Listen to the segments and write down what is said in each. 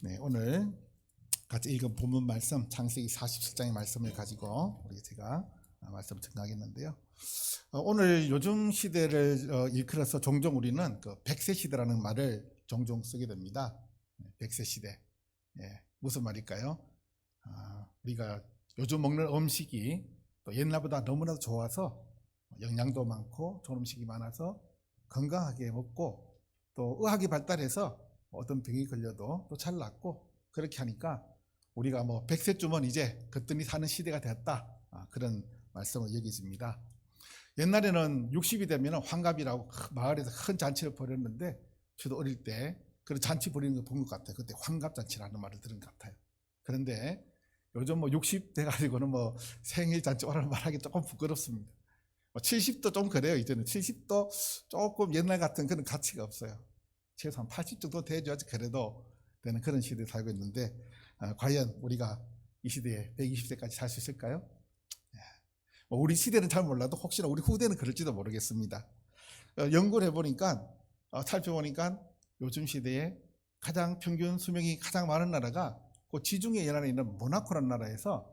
네, 오늘 같이 읽은 본문 말씀 창세기 47장의 말씀을 가지고 제가 말씀을 전하겠는데요. 오늘 요즘 시대를 일컬어서 종종 우리는 그 100세 시대라는 말을 종종 쓰게 됩니다. 100세 시대. 무슨 말일까요? 우리가 요즘 먹는 음식이 또 옛날보다 너무나도 좋아서 영양도 많고 좋은 음식이 많아서 건강하게 먹고 또 의학이 발달해서 어떤 병이 걸려도 또 잘 낫고 그렇게 하니까 우리가 100세쯤은 이제 거뜬히 사는 시대가 되었다, 그런 말씀을 여기집니다. 옛날에는 60이 되면 환갑이라고 마을에서 큰 잔치를 벌였는데 저도 어릴 때 그런 잔치 벌이는 거 본 것 같아요. 그때 환갑잔치라는 말을 들은 것 같아요. 그런데 요즘 60 돼가지고는 생일 잔치 오라는 말하기 조금 부끄럽습니다. 70도 좀 그래요. 이제는 70도 조금 옛날 같은 그런 가치가 없어요. 최소한 80 정도 돼야지 그래도 되는 그런 시대에 살고 있는데, 과연 우리가 이 시대에 120세까지 살 수 있을까요? 우리 시대는 잘 몰라도 혹시나 우리 후대는 그럴지도 모르겠습니다. 연구를 해보니까, 살펴보니까 요즘 시대에 가장 평균 수명이 가장 많은 나라가 그 지중해 연안에 있는 모나코라는 나라에서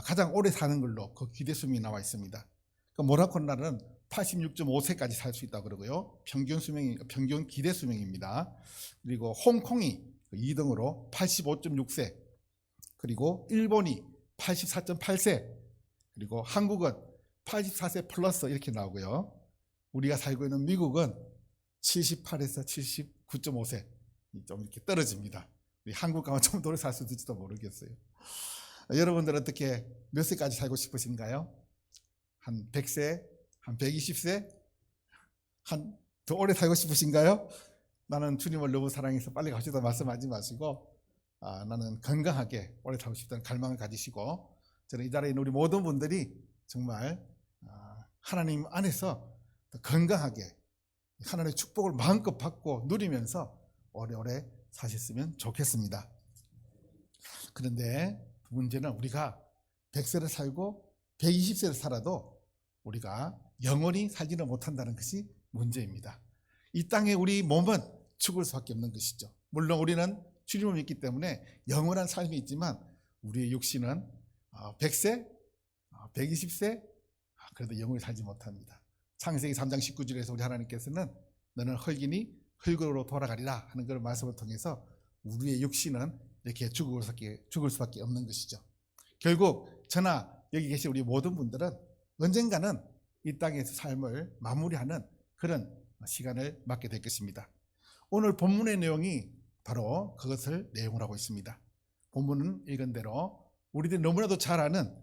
가장 오래 사는 걸로 그 기대 수명이 나와 있습니다. 그 모나코 나라는 86.5세까지 살 수 있다고 그러고요. 평균 기대 수명입니다. 그리고 홍콩이 2등으로 85.6세, 그리고 일본이 84.8세, 그리고 한국은 84세 플러스 이렇게 나오고요. 우리가 살고 있는 미국은 78에서 79.5세, 좀 이렇게 떨어집니다. 우리 한국 가면 좀 더 오래 살 수 있을지도 모르겠어요. 여러분들은 어떻게 몇 세까지 살고 싶으신가요? 한 100세? 한 120세? 한 더 오래 살고 싶으신가요? 나는 주님을 너무 사랑해서 빨리 가시다 말씀하지 마시고, 나는 건강하게 오래 살고 싶다는 갈망을 가지시고, 저는 이 자리에 있는 우리 모든 분들이 정말 하나님 안에서 건강하게 하나님의 축복을 마음껏 받고 누리면서 오래오래 사셨으면 좋겠습니다. 그런데 문제는 우리가 100세를 살고 120세를 살아도 우리가 영원히 살지는 못한다는 것이 문제입니다. 이 땅에 우리 몸은 죽을 수밖에 없는 것이죠. 물론 우리는 주님을 믿기 때문에 영원한 삶이 있지만 우리의 육신은 100세, 120세, 그래도 영원히 살지 못합니다. 창세기 3장 19절에서 우리 하나님께서는 너는 흙이니 흙으로 돌아가리라 하는 그런 말씀을 통해서 우리의 육신은 이렇게 죽을 수밖에 없는 것이죠. 결국 저나 여기 계신 우리 모든 분들은 언젠가는 이 땅에서 삶을 마무리하는 그런 시간을 맞게 될 것입니다. 오늘 본문의 내용이 바로 그것을 내용을 하고 있습니다. 본문은 읽은 대로 우리들이 너무나도 잘 아는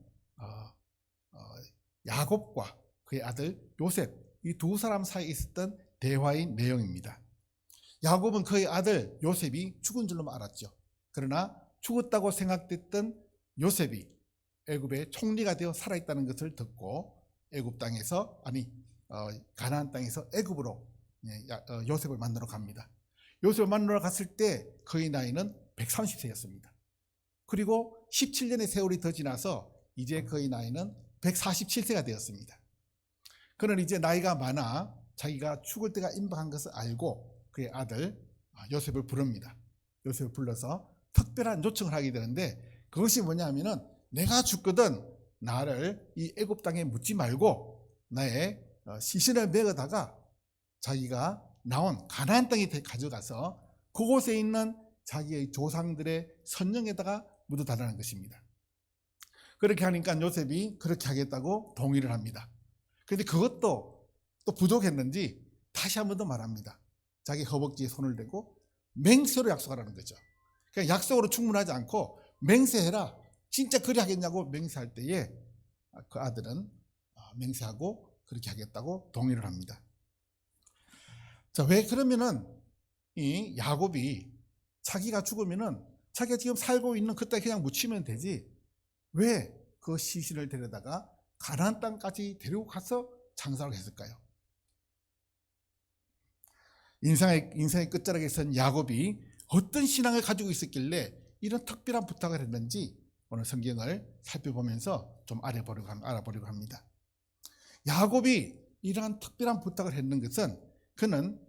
야곱과 그의 아들 요셉, 이 두 사람 사이에 있었던 대화의 내용입니다. 야곱은 그의 아들 요셉이 죽은 줄로 알았죠. 그러나 죽었다고 생각됐던 요셉이 애굽의 총리가 되어 살아있다는 것을 듣고 애굽 땅에서 가나안 땅에서 애굽으로 요셉을 만나러 갑니다. 요셉을 만나러 갔을 때 그의 나이는 130세였습니다. 그리고 17년의 세월이 더 지나서 이제 그의 나이는 147세가 되었습니다. 그는 이제 나이가 많아 자기가 죽을 때가 임박한 것을 알고 그의 아들 요셉을 부릅니다. 요셉을 불러서 특별한 요청을 하게 되는데, 그것이 뭐냐면은 내가 죽거든 나를 이 애굽 땅에 묻지 말고 나의 시신을 메어다가 자기가 나온 가나안 땅에 가져가서 그곳에 있는 자기의 조상들의 선영에다가 묻어달라는 것입니다. 그렇게 하니까 요셉이 그렇게 하겠다고 동의를 합니다. 그런데 그것도 또 부족했는지 다시 한 번 더 말합니다. 자기 허벅지에 손을 대고 맹세로 약속하라는 거죠. 그냥 약속으로 충분하지 않고 맹세해라, 진짜 그리 하겠냐고 맹세할 때에 그 아들은 맹세하고 그렇게 하겠다고 동의를 합니다. 자, 왜 그러면은 이 야곱이 자기가 죽으면은 자기가 지금 살고 있는 그 땅에 그냥 묻히면 되지 왜 그 시신을 데려다가 가나안 땅까지 데리고 가서 장사를 했을까요? 인생의 끝자락에 선 야곱이 어떤 신앙을 가지고 있었길래 이런 특별한 부탁을 했는지 오늘 성경을 살펴보면서 좀 알아보려고 합니다. 야곱이 이러한 특별한 부탁을 했는 것은 그는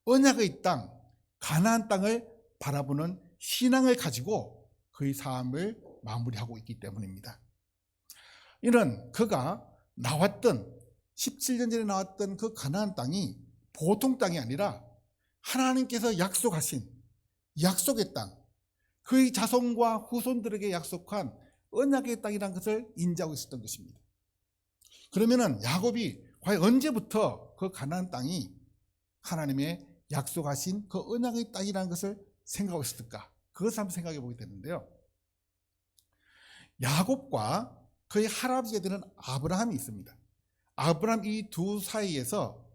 언약의 땅 가나안 땅을 바라보는 신앙을 가지고 그의 삶을 마무리하고 있기 때문입니다. 이는 그가 나왔던 17년 전에 나왔던 그 가나안 땅이 보통 땅이 아니라 하나님께서 약속하신 약속의 땅, 그의 자손과 후손들에게 약속한 언약의 땅이라는 것을 인지하고 있었던 것입니다. 그러면은 야곱이 과연 언제부터 그 가나안 땅이 하나님의 약속하신 그 언약의 땅이라는 것을 생각하고 있었을까? 그것을 한번 생각해 보게 되는데요. 야곱과 그의 할아버지가 되는 아브라함이 있습니다. 아브라함 이 두 사이에서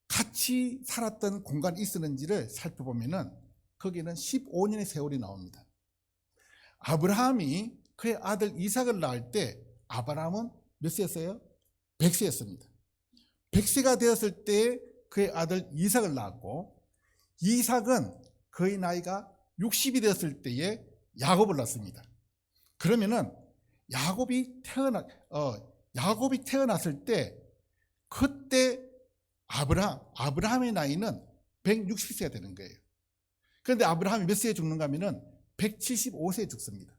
같이 살았던 공간이 있었는지를 살펴보면은 거기는 15년의 세월이 나옵니다. 아브라함이 그의 아들 이삭을 낳을 때 아브라함은 몇 세였어요? 100세였습니다. 100세가 되었을 때 그의 아들 이삭을 낳았고, 이삭은 그의 나이가 60이 되었을 때에 야곱을 낳습니다. 그러면은 야곱이 태어났을 때 그때 아브라함의 나이는 160세가 되는 거예요. 그런데 아브라함이 몇 세에 죽는가 하면은 175세에 죽습니다.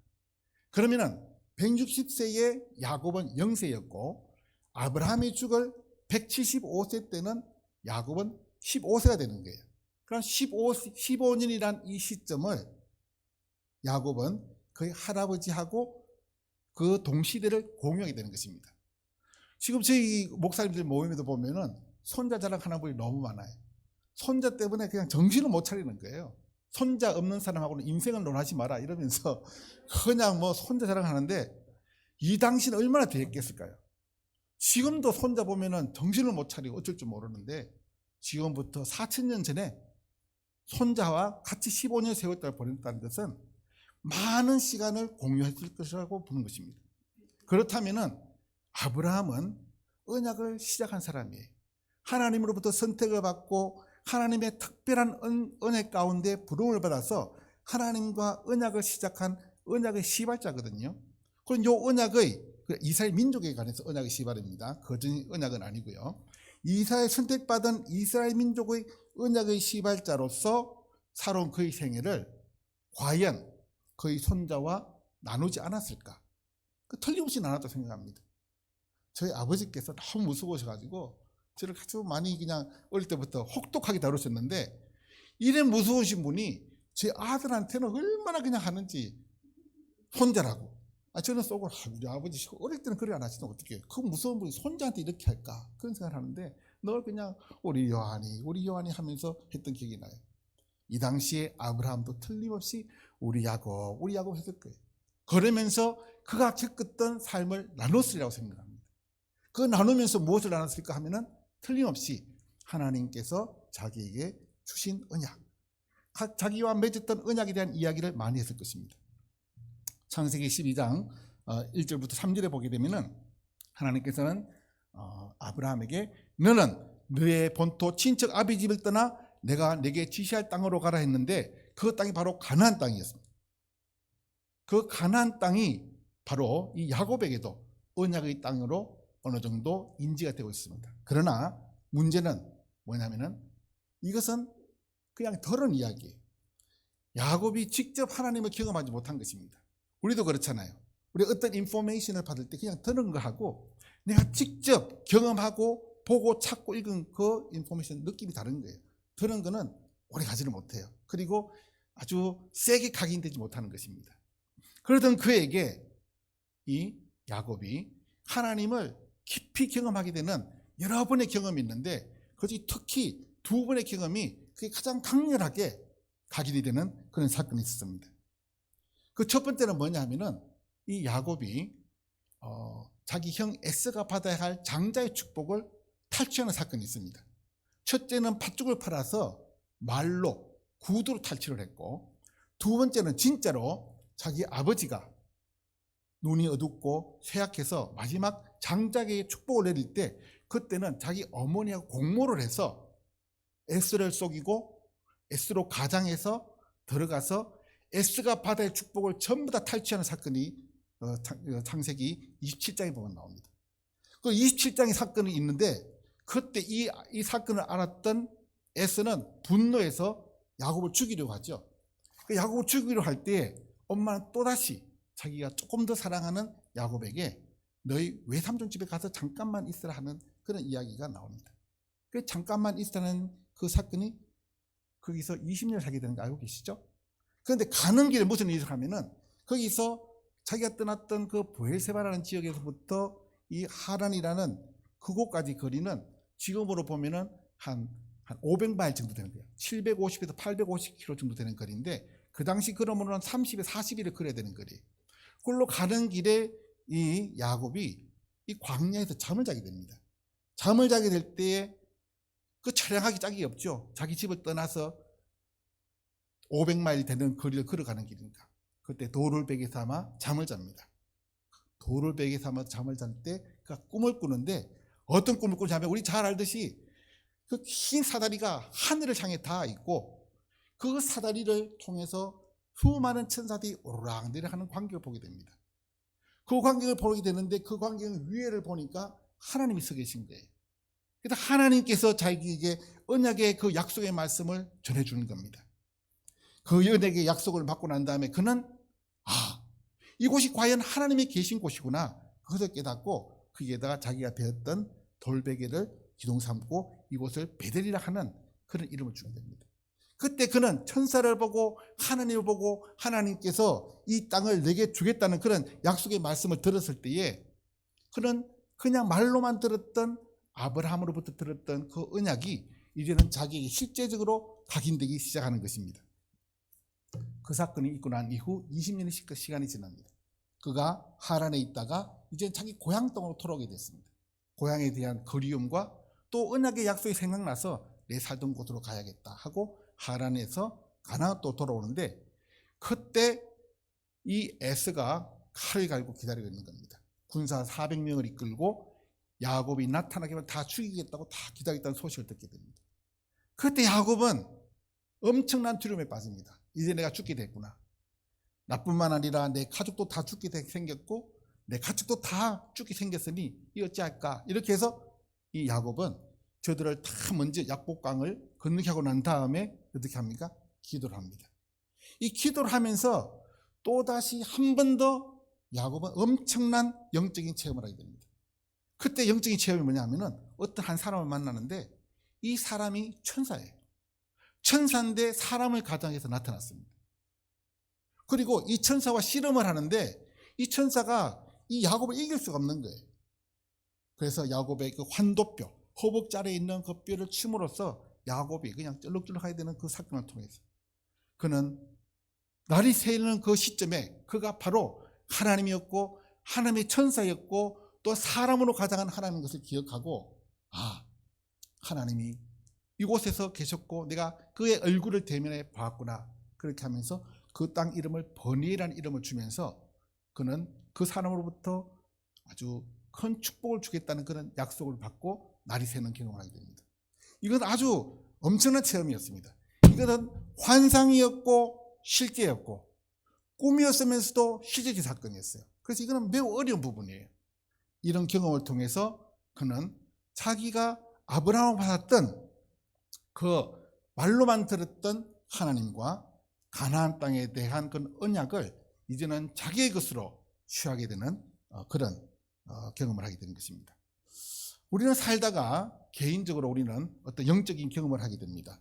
그러면은 160세에 야곱은 0세였고 아브라함이 죽을 175세 때는 야곱은 15세가 되는 거예요. 그럼 15년이란 이 시점을 야곱은 그의 할아버지하고 그 동시대를 공유하게 되는 것입니다. 지금 저희 목사님들 모임에도 보면은 손자 자랑하는 분이 너무 많아요. 손자 때문에 그냥 정신을 못 차리는 거예요. 손자 없는 사람하고는 인생을 논하지 마라 이러면서 그냥 뭐 손자 자랑하는데 이 당시는 얼마나 됐겠을까요? 지금도 손자 보면은 정신을 못 차리고 어쩔 줄 모르는데 지금부터 4,000년 전에 손자와 같이 15년 세월을 보냈다는 것은 많은 시간을 공유했을 것이라고 보는 것입니다. 그렇다면은 아브라함은 언약을 시작한 사람이에요. 하나님으로부터 선택을 받고 하나님의 특별한 은혜 가운데 부름을 받아서 하나님과 언약을 시작한 언약의 시발자거든요. 그럼 이 언약의 이스라엘 민족에 관해서 언약의 시발입니다. 거짓 언약은 아니고요. 이스라엘 선택받은 이스라엘 민족의 언약의 시발자로서 살아온 그의 생애를 과연 그의 손자와 나누지 않았을까? 틀림없이 나눴다고 생각합니다. 저희 아버지께서 너무 무서우셔가지고 저를 아주 많이 그냥 어릴 때부터 혹독하게 다루셨는데 이래 무서우신 분이 제 아들한테는 얼마나 그냥 하는지 손자라고. 저는 속으로 우리 아버지 어릴 때는 그래 안 하시면 어떻게 그 무서운 분이 손자한테 이렇게 할까 그런 생각을 하는데 늘 그냥 우리 요한이 하면서 했던 기억이 나요. 이 당시에 아브라함도 틀림없이 우리 야곱 했을 거예요. 그러면서 그가 겪었던 삶을 나눴으리라고 생각합니다. 그 나누면서 무엇을 나눴을까 하면은 틀림없이 하나님께서 자기에게 주신 언약, 자기와 맺었던 언약에 대한 이야기를 많이 했을 것입니다. 창세기 12장 1절부터 3절에 보게 되면은 하나님께서는 아브라함에게 너는 너의 본토 친척 아비 집을 떠나 내가 내게 지시할 땅으로 가라 했는데 그 땅이 바로 가나안 땅이었습니다. 그 가나안 땅이 바로 이 야곱에게도 언약의 땅으로 어느 정도 인지가 되고 있습니다. 그러나 문제는 뭐냐면은 이것은 그냥 들은 이야기예요. 야곱이 직접 하나님을 경험하지 못한 것입니다. 우리도 그렇잖아요. 우리 어떤 인포메이션을 받을 때 그냥 들은 거하고 내가 직접 경험하고 보고 찾고 읽은 그 인포메이션 느낌이 다른 거예요. 들은 거는 오래 가지를 못해요. 그리고 아주 세게 각인되지 못하는 것입니다. 그러던 그에게 이 야곱이 하나님을 깊이 경험하게 되는 여러 번의 경험이 있는데 그중에 특히 두 번의 경험이 그게 가장 강렬하게 각인이 되는 그런 사건이 있었습니다. 그 첫 번째는 뭐냐 하면은 이 야곱이 자기 형 에서가 받아야 할 장자의 축복을 탈취하는 사건이 있습니다. 첫째는 팥죽을 팔아서 말로 구두로 탈취를 했고 두 번째는 진짜로 자기 아버지가 눈이 어둡고 쇠약해서 마지막 장자에게 축복을 내릴 때 그때는 자기 어머니하고 공모를 해서 에스를 속이고 에스로 가장해서 들어가서 에스가 받아야 할 축복을 전부 다 탈취하는 사건이 창세기 27장에 보면 나옵니다. 그 27장의 사건이 있는데 그때 이 사건을 알았던 에스는 분노해서 야곱을 죽이려고 하죠. 그 야곱을 죽이기로 할 때 엄마는 또다시 자기가 조금 더 사랑하는 야곱에게 너희 외삼촌 집에 가서 잠깐만 있으라 하는 그런 이야기가 나옵니다. 그 잠깐만 있으라는 그 사건이 거기서 20년을 살게 되는 거 알고 계시죠? 그런데 가는 길에 무슨 일을 하면은 거기서 자기가 떠났던 그 브엘세바라는 지역에서부터 이 하란이라는 그곳까지 거리는 지금으로 보면은 한 500마일 정도 되는 거예요. 750에서 850km 정도 되는 거리인데 그 당시 그러면은 30에 40일을 걸어야 되는 거리. 그걸로 가는 길에 이 야곱이 이 광야에서 잠을 자게 됩니다. 잠을 자게 될 때에 그 차량하기 짝이 없죠. 자기 집을 떠나서 500마일 되는 거리를 걸어가는 길이니까. 그때 돌을 베개 삼아 잠을 잡니다. 돌을 베개 삼아 잠을 잘 때 그가 꿈을 꾸는데 어떤 꿈을 꾸냐면 우리 잘 알듯이 그 흰 사다리가 하늘을 향해 닿아 있고 그 사다리를 통해서 수많은 천사들이 오르락 내려가는 광경을 보게 됩니다. 그 광경을 보게 되는데 그 광경 위에를 보니까 하나님이 서 계신 거예요. 그래서 하나님께서 자기에게 언약의 그 약속의 말씀을 전해주는 겁니다. 그 언약의 약속을 받고 난 다음에 그는 이곳이 과연 하나님이 계신 곳이구나 그것을 깨닫고 거기에다가 자기가 배웠던 돌베개를 기둥 삼고 이곳을 베델이라 하는 그런 이름을 주게 됩니다. 그때 그는 천사를 보고 하나님을 보고 하나님께서 이 땅을 내게 주겠다는 그런 약속의 말씀을 들었을 때에 그는 그냥 말로만 들었던 아브라함으로부터 들었던 그 언약이 이제는 자기에게 실제적으로 각인되기 시작하는 것입니다. 그 사건이 있고 난 이후 20년의 시간이 지납니다. 그가 하란에 있다가 이제 자기 고향 땅으로 돌아오게 됐습니다. 고향에 대한 그리움과 또 언약의 약속이 생각나서 내 살던 곳으로 가야겠다 하고 하란에서 가나안 또 돌아오는데 그때 이 에스가 칼을 갈고 기다리고 있는 겁니다. 군사 400명을 이끌고 야곱이 나타나기만 다 죽이겠다고 다 기다렸다는 소식을 듣게 됩니다. 그때 야곱은 엄청난 두려움에 빠집니다. 이제 내가 죽게 됐구나. 나뿐만 아니라 내 가족도 다 죽게 생겼고 내 가족도 다 죽게 생겼으니 이 어찌할까. 이렇게 해서 이 야곱은 저들을 다 먼저 약복강을 건너게 하고 난 다음에 어떻게 합니까? 기도를 합니다. 이 기도를 하면서 또다시 한 번 더 야곱은 엄청난 영적인 체험을 하게 됩니다. 그때 영적인 체험이 뭐냐면은 어떤 한 사람을 만나는데 이 사람이 천사예요. 천사인데 사람을 가장해서 나타났습니다. 그리고 이 천사와 씨름을 하는데 이 천사가 이 야곱을 이길 수가 없는 거예요. 그래서 야곱의 그 환도뼈, 허벅지 아래에 있는 그 뼈를 침으로써 야곱이 그냥 쩔룩쩔룩하게 되는 그 사건을 통해서 그는 날이 새는 그 시점에 그가 바로 하나님이었고 하나님의 천사였고 또 사람으로 가장한 하나님인 것을 기억하고 하나님이 이곳에서 계셨고 내가 그의 얼굴을 대면해 봤구나. 그렇게 하면서 그 땅 이름을 버니엘이라는 이름을 주면서 그는 그 사람으로부터 아주 큰 축복을 주겠다는 그런 약속을 받고 날이 새는 경험을 하게 됩니다. 이건 아주 엄청난 체험이었습니다. 이것은 환상이었고 실제였고 꿈이었으면서도 실제적 사건이었어요. 그래서 이거는 매우 어려운 부분이에요. 이런 경험을 통해서 그는 자기가 아브라함을 받았던 그 말로만 들었던 하나님과 가나안 땅에 대한 그 언약을 이제는 자기의 것으로 취하게 되는 그런 경험을 하게 되는 것입니다. 우리는 살다가 개인적으로 우리는 어떤 영적인 경험을 하게 됩니다.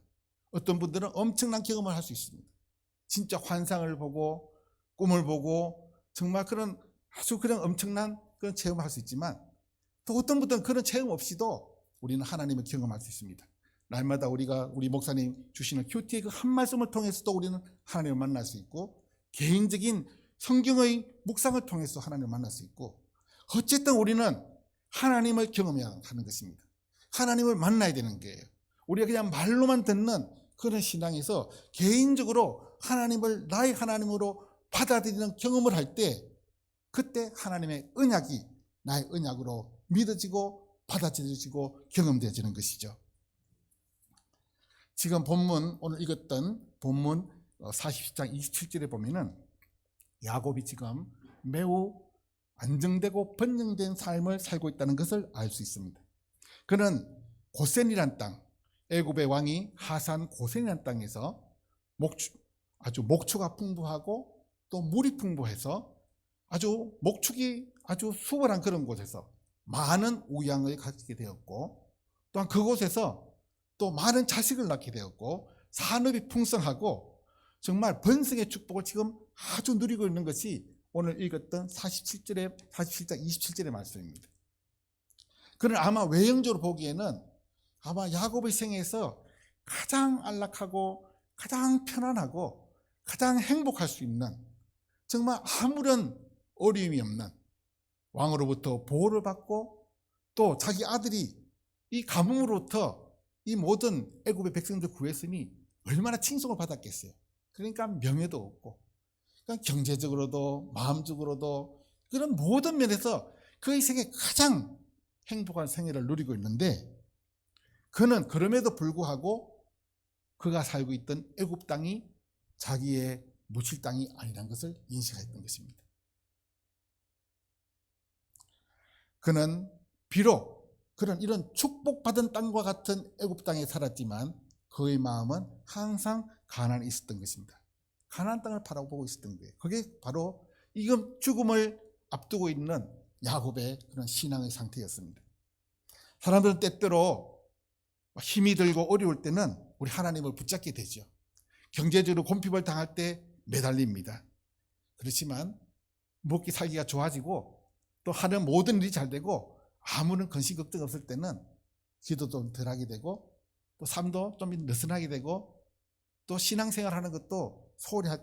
어떤 분들은 엄청난 경험을 할 수 있습니다. 진짜 환상을 보고 꿈을 보고 정말 그런 아주 그런 엄청난 그런 체험을 할 수 있지만 또 어떤 분들은 그런 체험 없이도 우리는 하나님을 경험할 수 있습니다. 날마다 우리 목사님 주시는 큐티의 그 한 말씀을 통해서도 우리는 하나님을 만날 수 있고 개인적인 성경의 묵상을 통해서 하나님을 만날 수 있고 어쨌든 우리는 하나님을 경험해야 하는 것입니다. 하나님을 만나야 되는 거예요. 우리가 그냥 말로만 듣는 그런 신앙에서 개인적으로 하나님을 나의 하나님으로 받아들이는 경험을 할 때 그때 하나님의 언약이 나의 언약으로 믿어지고 받아들여지고 경험되어지는 것이죠. 지금 본문 오늘 읽었던 본문 40장 27절에 보면은 야곱이 지금 매우 안정되고 번영된 삶을 살고 있다는 것을 알 수 있습니다. 그는 고센이란 땅, 애굽의 왕이 하산 고센이란 땅에서 아주 목축가 풍부하고 또 물이 풍부해서 아주 목축이 아주 수월한 그런 곳에서 많은 우양을 갖게 되었고, 또한 그곳에서 또 많은 자식을 낳게 되었고, 산업이 풍성하고 정말 번성의 축복을 지금 아주 누리고 있는 것이 오늘 읽었던 47장 27절의 말씀입니다. 그는 아마 외형적으로 보기에는 아마 야곱의 생에서 가장 안락하고 가장 편안하고 가장 행복할 수 있는, 정말 아무런 어려움이 없는, 왕으로부터 보호를 받고 또 자기 아들이 이 가뭄으로부터 이 모든 애굽의 백성들 구했으니 얼마나 칭송을 받았겠어요. 그러니까 명예도 없고, 그러니까 경제적으로도 마음적으로도 그런 모든 면에서 그의 생에 가장 행복한 생애를 누리고 있는데, 그는 그럼에도 불구하고 그가 살고 있던 애굽 땅이 자기의 묻힐 땅이 아니라는 것을 인식했던 것입니다. 그는 비록 그런 이런 축복받은 땅과 같은 애굽 땅에 살았지만 그의 마음은 항상 가나안에 있었던 것입니다. 가나안 땅을 바라보고 있었던 거예요. 그게 바로 이금 죽음을 앞두고 있는 야곱의 그런 신앙의 상태였습니다. 사람들은 때때로 힘이 들고 어려울 때는 우리 하나님을 붙잡게 되죠. 경제적으로 곤핍을 당할 때 매달립니다. 그렇지만 먹기 살기가 좋아지고 또 하는 모든 일이 잘 되고 아무런 근심 걱정 없을 때는 기도도 덜 하게 되고 또 삶도 좀 느슨하게 되고 또 신앙생활하는 것도 소홀히 할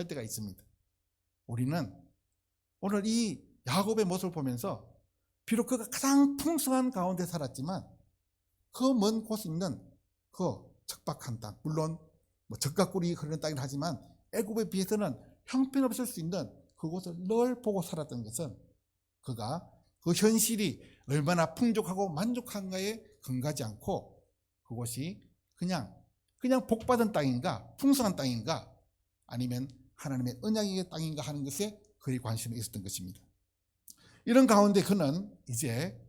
때가 있습니다. 우리는 오늘 이 야곱의 모습을 보면서 비록 그가 가장 풍성한 가운데 살았지만 그 먼 곳에 있는 그 척박한 땅, 물론 적각꿀이 흐르는 땅이라 하지만 애굽에 비해서는 형편없을 수 있는 그곳을 늘 보고 살았던 것은 그가 그 현실이 얼마나 풍족하고 만족한가에 근거하지 않고 그곳이 그냥 복받은 땅인가, 풍성한 땅인가, 아니면 하나님의 언약의 땅인가 하는 것에 그의 관심이 있었던 것입니다. 이런 가운데 그는 이제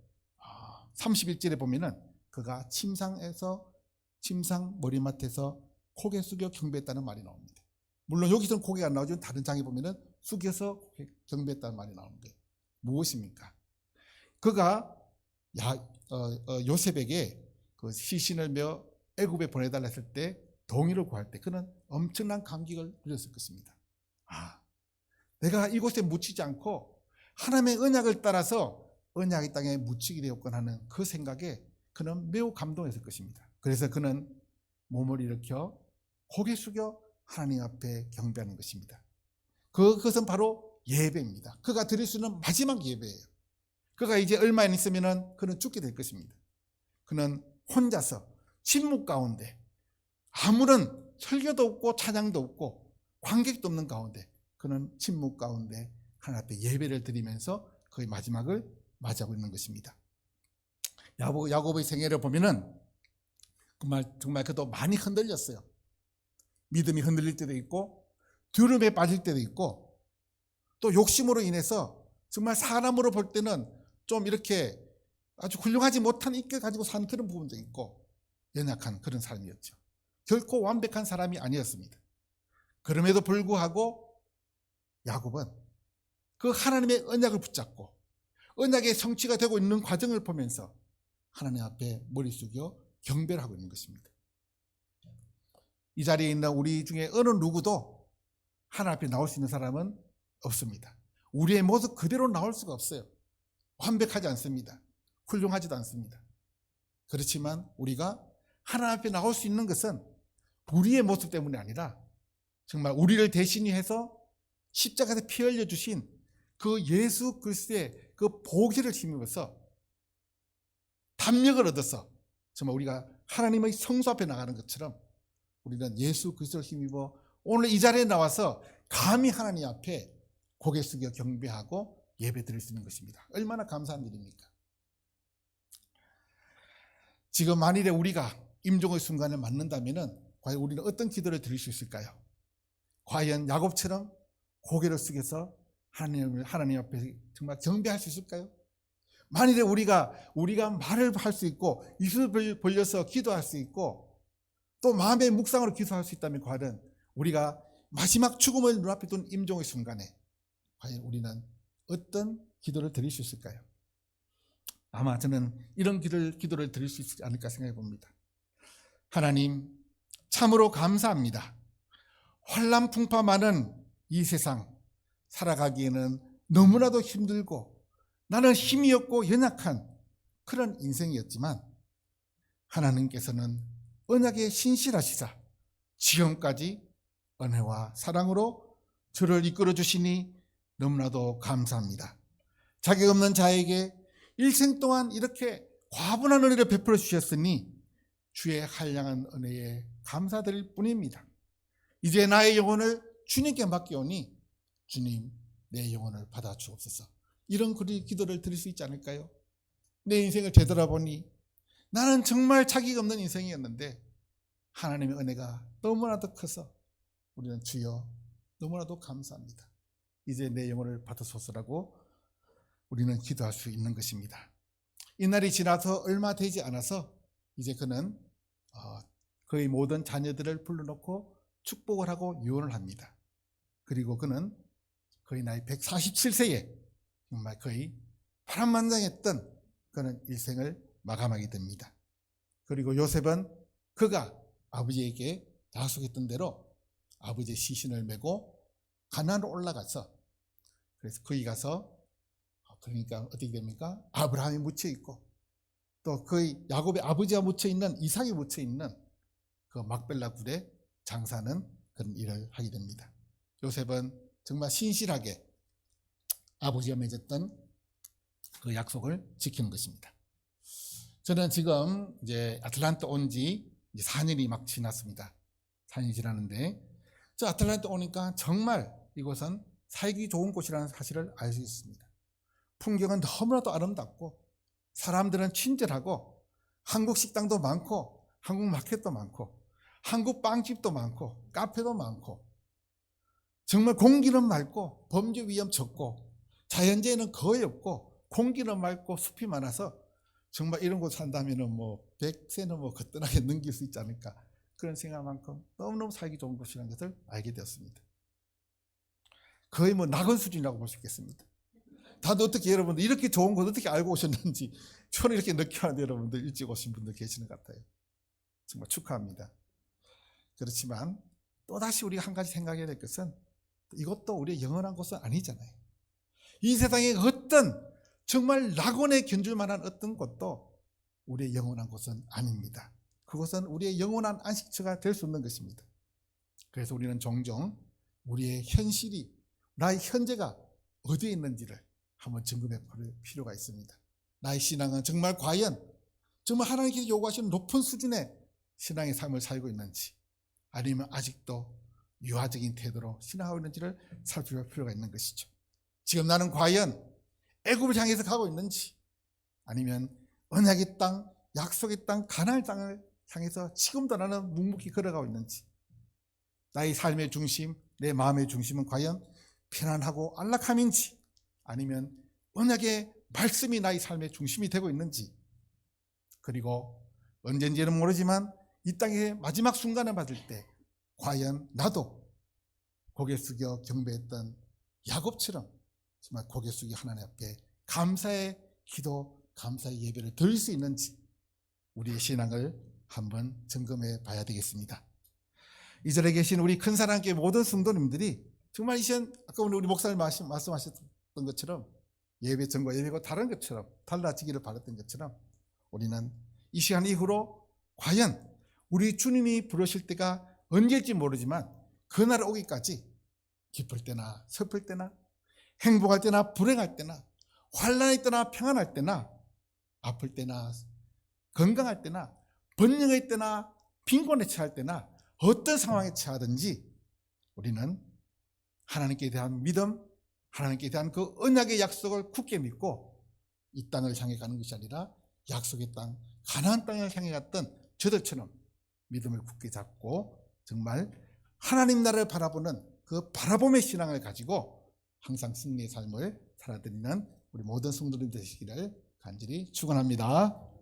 31절에 보면은 그가 침상 머리맡에서 고개 숙여 경배했다는 말이 나옵니다. 물론 여기서는 고개가 안 나오지만 다른 장에 보면은 숙여서 경배했다는 말이 나오는데 무엇입니까? 그가 요셉에게 그 시신을 메어 애굽에 보내달라 했을 때 동의를 구할 때 그는 엄청난 감격을 누렸을 것입니다. 내가 이곳에 묻히지 않고 하나님의 언약을 따라서 언약의 땅에 묻히게 되었건 하는 그 생각에 그는 매우 감동했을 것입니다. 그래서 그는 몸을 일으켜 고개 숙여 하나님 앞에 경배하는 것입니다. 그것은 바로 예배입니다. 그가 드릴 수 있는 마지막 예배예요. 그가 이제 얼마 안 있으면 그는 죽게 될 것입니다. 그는 혼자서 침묵 가운데 아무런 설교도 없고 찬양도 없고 관객도 없는 가운데 그는 침묵 가운데 하나님 앞에 예배를 드리면서 그의 마지막을 맞이하고 있는 것입니다. 야곱의 생애를 보면은 정말 그도 많이 흔들렸어요. 믿음이 흔들릴 때도 있고 두려움에 빠질 때도 있고 또 욕심으로 인해서 정말 사람으로 볼 때는 좀 이렇게 아주 훌륭하지 못한 인격을 가지고 사는 그런 부분도 있고 연약한 그런 사람이었죠. 결코 완벽한 사람이 아니었습니다. 그럼에도 불구하고 야곱은 그 하나님의 언약을 붙잡고 언약의 성취가 되고 있는 과정을 보면서 하나님 앞에 머리 숙여 경배를 하고 있는 것입니다. 이 자리에 있는 우리 중에 어느 누구도 하나님 앞에 나올 수 있는 사람은 없습니다. 우리의 모습 그대로 나올 수가 없어요. 완벽하지 않습니다. 훌륭하지도 않습니다. 그렇지만 우리가 하나님 앞에 나올 수 있는 것은 우리의 모습 때문이 아니라 정말 우리를 대신히 해서 십자가에서 피 흘려 주신 그 예수 그리스도의 그 보혈을 힘입어서 담력을 얻어서 정말 우리가 하나님의 성소 앞에 나가는 것처럼 우리는 예수 그리스도를 힘입어 오늘 이 자리에 나와서 감히 하나님 앞에 고개 숙여 경배하고 예배 드릴 수 있는 것입니다. 얼마나 감사한 일입니까? 지금 만일에 우리가 임종의 순간을 맞는다면 과연 우리는 어떤 기도를 드릴 수 있을까요? 과연 야곱처럼 고개를 숙여서 하나님 앞에 정말 경배할 수 있을까요? 만일에 우리가 말을 할 수 있고 입을 벌려서 기도할 수 있고 또 마음의 묵상으로 기도할 수 있다면 과연 우리가 마지막 죽음을 눈앞에 둔 임종의 순간에 과연 우리는 어떤 기도를 드릴 수 있을까요? 아마 저는 이런 기도를 드릴 수 있지 않을까 생각해 봅니다. 하나님, 참으로 감사합니다. 환난 많은 이 세상 살아가기에는 너무나도 힘들고 나는 힘이 없고 연약한 그런 인생이었지만 하나님께서는 언약에 신실하시사 지금까지 은혜와 사랑으로 저를 이끌어 주시니 너무나도 감사합니다. 자격 없는 자에게 일생 동안 이렇게 과분한 은혜를 베풀어 주셨으니 주의 한량한 은혜에 감사드릴 뿐입니다. 이제 나의 영혼을 주님께 맡기오니 주님, 내 영혼을 받아 주옵소서. 이런 기도를 드릴 수 있지 않을까요? 내 인생을 되돌아보니 나는 정말 자격 없는 인생이었는데 하나님의 은혜가 너무나도 커서 우리는 주여 너무나도 감사합니다. 이제 내 영혼을 받으소서라고 우리는 기도할 수 있는 것입니다. 이날이 지나서 얼마 되지 않아서 이제 그는 그의 모든 자녀들을 불러놓고 축복을 하고 유언을 합니다. 그리고 그는 거의 나이 147세에 정말 거의 파란만장했던 그는 일생을 마감하게 됩니다. 그리고 요셉은 그가 아버지에게 약속했던 대로 아버지의 시신을 메고 가나안으로 올라가서 그래서 거기 가서 그러니까 어떻게 됩니까? 아브라함이 묻혀 있고 또 그의 야곱의 아버지가 묻혀 있는 이삭이 묻혀 있는 그 막벨라 굴에 장사하는 그런 일을 하게 됩니다. 요셉은 정말 신실하게 아버지가 맺었던 그 약속을 지키는 것입니다. 저는 지금 이제 아틀란타 온 지 4년이 막 지났습니다. 4년이 지났는데 저 아틀란타 오니까 정말 이곳은 살기 좋은 곳이라는 사실을 알 수 있습니다. 풍경은 너무나도 아름답고 사람들은 친절하고 한국 식당도 많고 한국 마켓도 많고 한국 빵집도 많고 카페도 많고 정말 공기는 맑고 범죄 위험 적고 자연재해는 거의 없고 공기는 맑고 숲이 많아서 정말 이런 곳 산다면 뭐 100세는 뭐 거뜬하게 넘길 수 있지 않을까 그런 생각만큼 너무너무 살기 좋은 곳이라는 것을 알게 되었습니다. 거의 뭐 낙원 수준이라고 볼 수 있겠습니다. 다들 어떻게 여러분들 이렇게 좋은 곳 어떻게 알고 오셨는지 저는 이렇게 늦게 하는데 여러분들 일찍 오신 분들 계시는 것 같아요. 정말 축하합니다. 그렇지만 또다시 우리가 한 가지 생각해야 될 것은 이것도 우리의 영원한 곳은 아니잖아요. 이 세상에 어떤 정말 낙원에 견줄 만한 어떤 곳도 우리의 영원한 곳은 아닙니다. 그것은 우리의 영원한 안식처가 될 수 없는 것입니다. 그래서 우리는 종종 우리의 현실이 나의 현재가 어디에 있는지를 한번 점검해 볼 필요가 있습니다. 나의 신앙은 정말 과연 정말 하나님께서 요구하시는 높은 수준의 신앙의 삶을 살고 있는지 아니면 아직도 유아적인 태도로 신앙하고 있는지를 살펴볼 필요가 있는 것이죠. 지금 나는 과연 애굽을 향해서 가고 있는지 아니면 언약의 땅, 약속의 땅, 가나안 땅을 향해서 지금도 나는 묵묵히 걸어가고 있는지 나의 삶의 중심, 내 마음의 중심은 과연 편안하고 안락함인지 아니면 언약의 말씀이 나의 삶의 중심이 되고 있는지 그리고 언젠지는 모르지만 이 땅의 마지막 순간을 맞을 때 과연 나도 고개 숙여 경배했던 야곱처럼 정말 고개 숙여 하나님 앞에 감사의 기도, 감사의 예배를 드릴 수 있는지 우리의 신앙을 한번 점검해 봐야 되겠습니다. 이 자리에 계신 우리 큰 사랑교회 모든 성도님들이 정말 이 시간 아까 우리 목사님 말씀하셨던 것처럼 예배 전과 예배가 다른 것처럼 달라지기를 바랐던 것처럼 우리는 이 시간 이후로 과연 우리 주님이 부르실 때가 언제일지 모르지만 그날 오기까지 기쁠 때나 슬플 때나 행복할 때나 불행할 때나 환난할 때나 평안할 때나 아플 때나 건강할 때나 번영할 때나 빈곤에 처할 때나 어떤 상황에 처하든지 우리는 하나님께 대한 믿음, 하나님께 대한 그 언약의 약속을 굳게 믿고 이 땅을 향해 가는 것이 아니라 약속의 땅, 가나안 땅을 향해 갔던 저들처럼 믿음을 굳게 잡고 정말 하나님 나라를 바라보는 그 바라봄의 신앙을 가지고 항상 승리의 삶을 살아드리는 우리 모든 성도들 되시기를 간절히 축원합니다.